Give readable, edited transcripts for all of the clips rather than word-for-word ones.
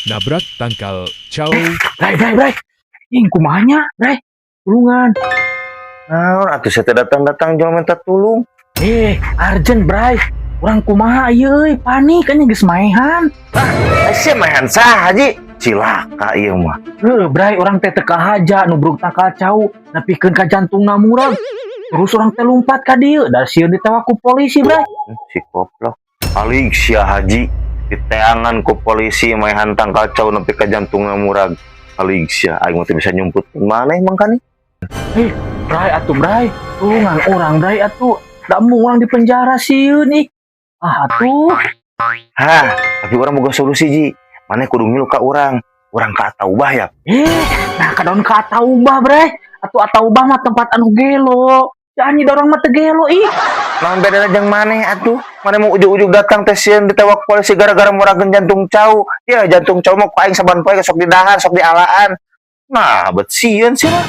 nabrak tangkal Chow. Bray. Ing kumanya, Bray. Tulungan. Nah, atuh saya datang jual minta tulung. Arjen, Bray. Orang kumaha ieu panik kan geus maehan. Sia main sah haji. Cilaka ieu mah. Bray, orang teh teka haja nubruk tangkal Chow, nepikeun ka jantungna murag. Terus orang teh lumpat ka dieu, da sieun ditewak ku polisi, Bray. Si goblok. Alik sia haji diteangan ku polisi maehan tangkal Chow nepi ka jantungna murag. Alik sia aing mah teu bisa nyumput maneh mangkani. Bray atuh, Bray. Tulungan orang, Bray atuh. Da mau orang di penjara sieun nih. Atuh. Tapi orang boga solusi ji. Maneh kudu ngilu ka urang ka Ataubah ya. Nah kadaon ka Ataubah, Bray. Atuh Ataubah mah tempat anu gelo. Jangan dorong mah teu gelo ih. Naon bedana jeung maneh atuh? Maneh mau ujug-ujug datang teh sieun ditewak polisi gara-gara murageun jantung Chow. Ya jantung Chow mah ku aing saban poe sok didahar, sok dialaan. Nah, bet sieun sih mah.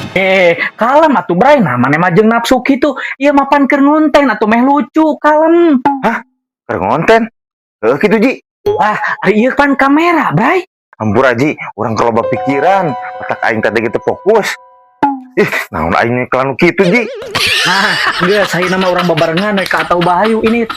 Kalem atuh, Bray. Nah, maneh mah jeung nafsu kitu. Ieu mah pan keur ngonten atuh meh lucu, kalem. Keur ngonten. Heuh kitu ji. Ieu kan kamera, Bray. Hampura ji, urang keloba pikiran. Otak aing tadi gitu fokus. Naon aing kelanu kitu ji. Geus, saya nama orang babarengan ka Ataubah hayu ini.